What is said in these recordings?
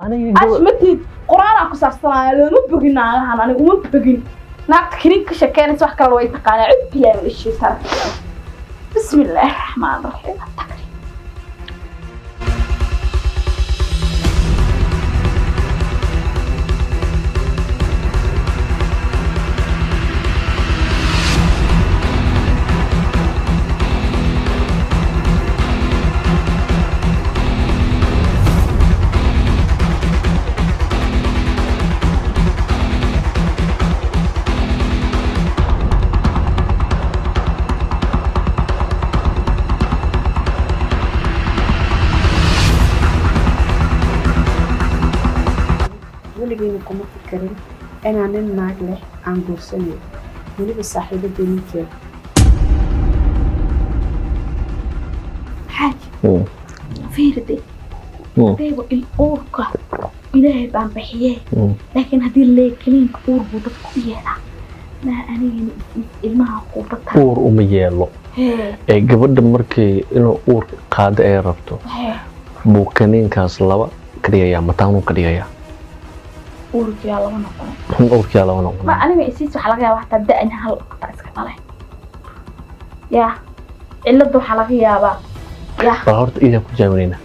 أشمتني قرآن أكو سرسنا لو مبغينا أنا ومبغين ناقكرين كشكان سواء كلا ويت قانا عد بلا الشيء ترى بسم الله الرحمن الرحيم kuma fikarin ina nin naag leh aan guursanayo weliba saaxiibadii ninkeeda حاجة فيردي دايما الأوركا إلهي بان بحياه لكن هذه اللي كلينك أور بوضفك إياها ما أنا المها قوضتها أور أميالو قبل مركي إنه أور قاد أي ربطو بو كنين كاس لوا كريايا متانو كريايا أوركي على ونقنا أوركي على ونقنا ما أنا مأسيس وحلقة واحدة تبدأ إنها هالقطع اسكتالي يا إلا دو حلقة يابا يا فهرت إذا كنت جاورينا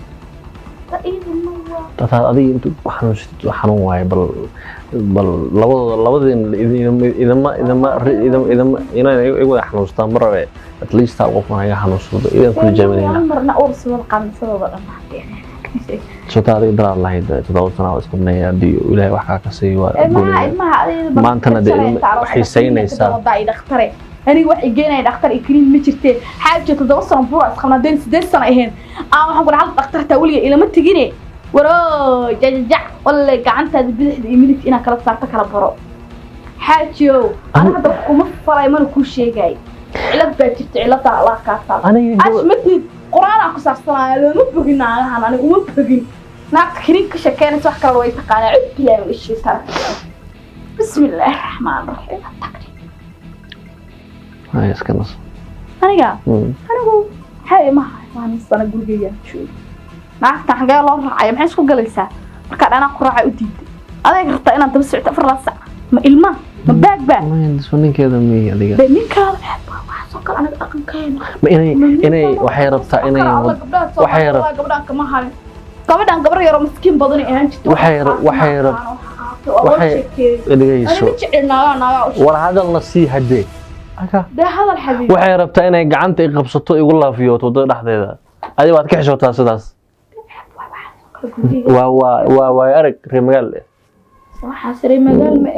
إيه الموضوع تفعل أدي أنتو حنون واي بل إذا يقول حنوستان مرة أتليست تعوقنا هي حنوستان إذا كنت جاورينا مرنا أورس والقام سبب الأمر شتى إدرا الله يدا تدور سنة واسكتنا يا دي ولا واحد كسي ما أنت ندي حسين يسا أنا واحد جينا دكتور إكريم مشرتة حاجة تدوسنا بورا خمنا دين سنة إهين هقول على دكتور تقولي إلى ما تجيني ورا جع ولا قعنت إيميلك إنا كلا صارت كلا برا حاجة أنا هذا كم فرا ما نكون شيء جاي على بجت على الله كاتب أنا أشمتني قرآن أكو سرسنا لو مبغينا أنا ومبغين ناقكرين كشكان سواء كلا ويت قانا عد بلا الشيء ترى بسم الله الرحمن الرحيم هاي اسكنس أنا هاي ما نصنا جورجيا شو نعرف حاجة الله رعاية ما حيسكو جلسة مركز أنا قراءة أديد أنا قرأت أنا أنت بس عتفر راسع ما إلما ما باك ما يندسوني كذا مية دقيقة بني كذا وحصل أنا أكن كين ما إني وحيربت إني وحيرب قبل قبر يا مسكين بدني أنت وحيرب ولا هذا النصيحة دي ده هذا الحبيب waxay rabtaa inay gacanta ay qabsato igu laafiyo wadada dhexdeeda adiga waad ka xishootaa sidaas waa arag reemagal waxa sare magaal ma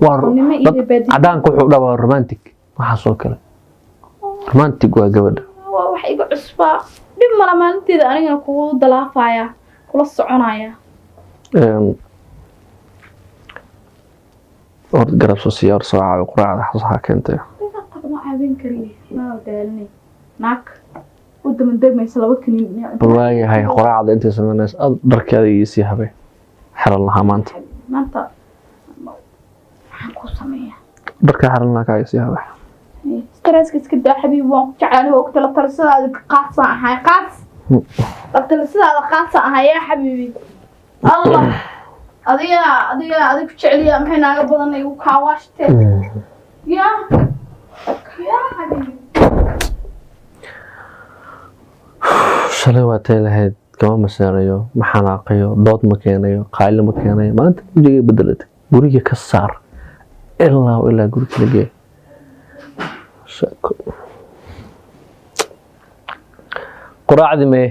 waa nima iyo baadi cadaanku wuxuu dhawaa romantic waxa soo kale romantic waa gabadha wax igu cusbaa dib mala maalinteeda anigana kugu dalaafaya kula soconaya orod garab soo siyaar soo caawi quraacda xasaha keentay عابين كريه ما ودالني ناك ودمن دغميس لaba kaniin balwaay hay quraacda inta sameeynaysa darkeeda iyo si habay xaran laha maanta waxaan ku sameeyaa darka xaran laha ka si habay stress iska daa xabiib waan ku jeclahay waqti la tarsadaada qaadsan ahay qaas la tarsadaada qaadsan ahay ya xabiibi allah adiga ku jeceliya maxay naaga badan ay u kaawashte ya shalay waa tay lahayd kama masaarayo ma xanaaqayo dood ma keenayo qaayl ma keenayo maanta guriga bedelatay guriga ka saar ilaa guriga la geey quraacdi mee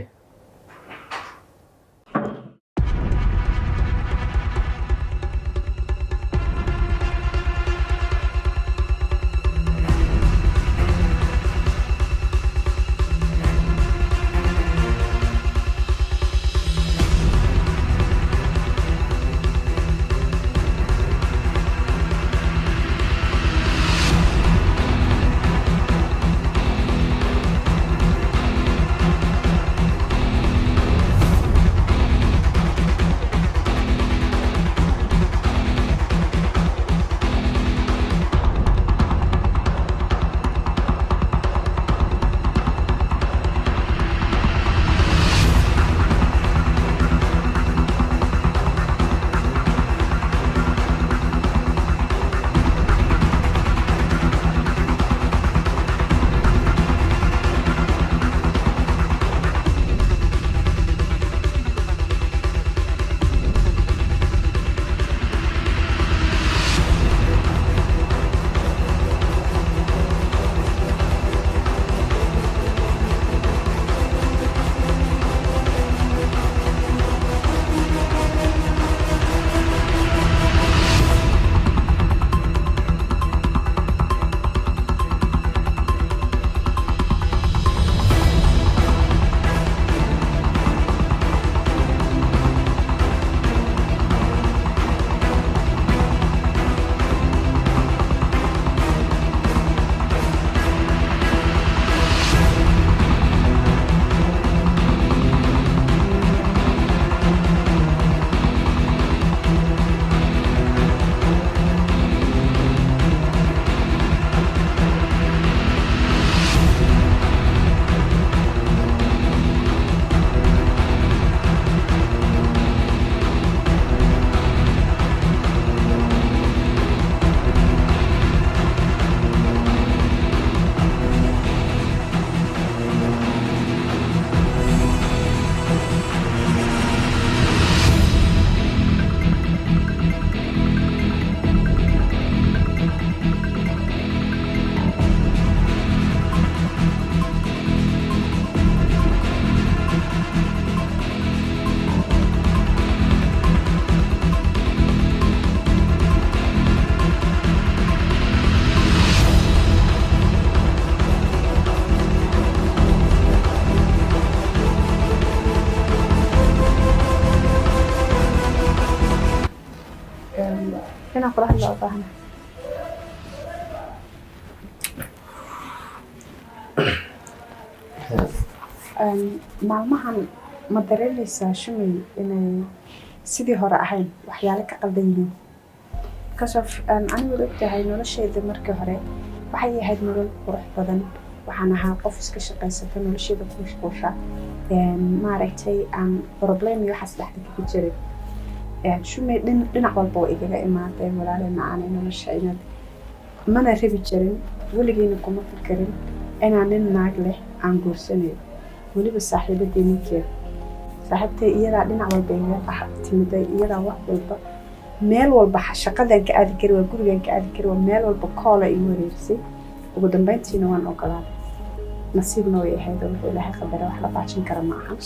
inaan kula hadlo u baahana maalmahan ma dareemaysaa shumay inay sidii hore ahayn waxyaalo ka qaldan yihiin kasof anigu ogtahay noloshayda markii hore waxay ahayd nolol qurux badan waxaan ahaa qof iska shaqaysata noloshayda ku mashquulsha maaragtay aan problem iyo waxaas dhexda kaga jiray shumay dhinac walba oo igaga imaaday walaalay macaan nolosha inaad mana rabi jirin weligeyna kuma fikirin inaan nin naag leh aan guursanayo weliba saaxiibadii ninkeeda saaxiibtay iyadaa dhinac walba igaga timiday iyadaa wax walba meel walba shaqadan ka aadi kari waa gurigan ka aadi kari waa meel walba koola igu wareerisay ugu dambeyntiina waan ogolaaday nasiibna way ahayd oo wuxuu ilaahay qadara wax la baajin kara ma ahan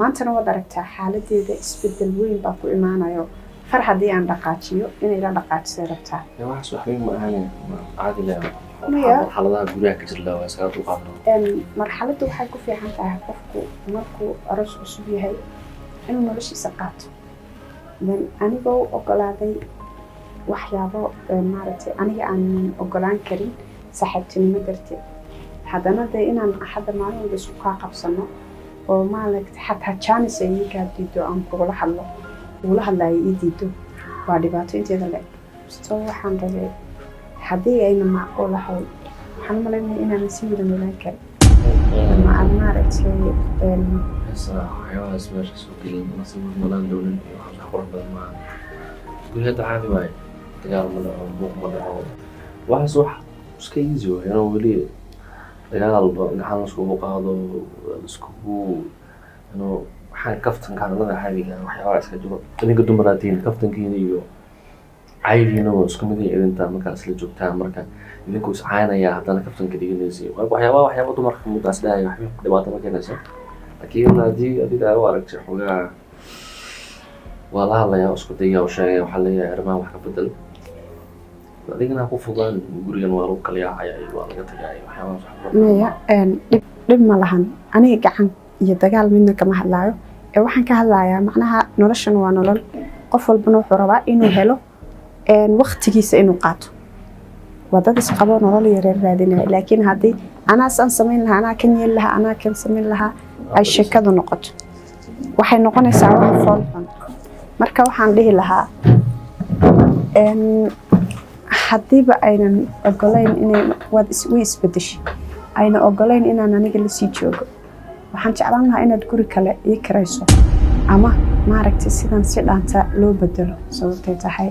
maantana waad aragtaa xaaladeeda isbedel weyn baa ku imaanayo far haddii aan dhaqaajiyo inay la dhaqaajisay rabtaa waxaas wax weyn ma ahan caadi leh marxaladaha guryaha ka jirla waa iskaga dulqaadno marxaladda waxay ku fiican tahay qofku markuu aroos cusub yahay inuu noloshiisa qaato anigoo ogolaaday waxyaabo maaragtay aniga aanan ogolaan karin saaxiibtinimo darteed haddana dee inaan hadda maalin walba isku kaa qabsano oo maaragtay xataa jaanis ay ii kaa diido aan kugula hadlaayo ii diido waa dhibaato inteeda le so waxaan rabay haddii ayna macquul ahay waxaan malaynaya inaanan si wada noolaan karin ama aan maaragtay waxyaabahaas meesha soo gelin nasiib malaan dowlan iyo wax qurux badan maaha guriyada caadi waaye dagaal ma dhaco buuq ma dhaco waxaas wax iska easy waaye inuu weli dagaal gacan iskugu qaado iskugu inuu waxaan kaftanka hadalada caadiga waxyaabaha iska jiro idinka dumaraatiin kaftankiina iyo caydiina waa isku mid yahay idinta markaas la joogtaan marka idinku is caynaya haddana kaftanka dhiganaysa waxyaaba dumarka mudaas dhahay waxba dhibaato ma keenaysa laakiin haddii adiga u aragtay xogaa waa la hadlayaa isku daya oo sheegaya waxaa leeyahay arrimaha wax ka bedel adigana ku fogaan gurigan waa lagu kala yaacaya iyo waa laga tagaaya waxyaabahaas dhib ma lahan aniga gacan iyo dagaal midna kama hadlaayo ee waxaan ka hadlayaa macnaha noloshan waa nolol qof walbana wuxuu rabaa inuu helo waqtigiisa inuu qaato wadada isqabo nolol yareer raadinaya laakiin haddii anaasan samayn lahaa anaa kan yeel lahaa anaa kan samayn lahaa ay sheekadu noqoto waxay noqonaysaa wax foolxun marka waxaan dhihi lahaa haddiiba aynan ogolayn inay way isbedeshay ayna ogolayn inaan aniga lasii joogo waxaan jeclaan lahaa inaad guri kale ii kirayso ama maaragtay sidan si dhaanta loo bedelo sababtay tahay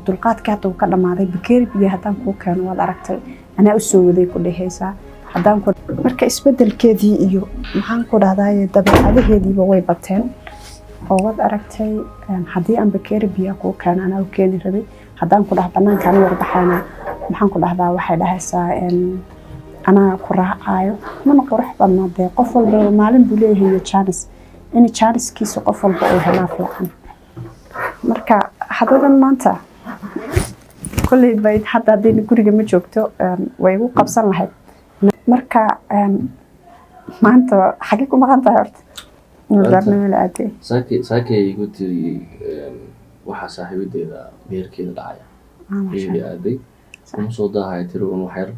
dulqaadka hadda uu ka dhammaaday bakeeri biyo haddaan kuu keeno waad aragtay anaa u soo waday ku dhehaysaa marka isbedelkeedii iyo maxaan ku dhahdaye dabeecadaheediiba way bateen oo waad aragtay haddii aan bakeeri biyo kuu keeno anaa u keeni rabay haddaan ku dhaha banaanka ani warbaxayna maxaan ku dhahdaa waxay dhahaysaa anaa ku raacaayo mana qurux badna dee qof walba maalin buu leeyahay jaanis in jaaniskiisa qof walba uu helaa fiican marka haddadan maanta kolley bay hadda haddii guriga ma joogto way igu qabsan lahayd marka maanta xagee ku maqan tahay horta barnaamij la aadey saakay igu tiri waxaa saaxiibadeeda beerkeeda dhacaya ayay aaday kuma soo daahay tiri un waxyar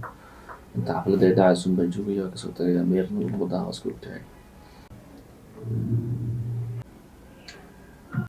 inta xafladda ay dhacayso baan joogaya kasoo tagaya beerna ugu daaha iska ogtahay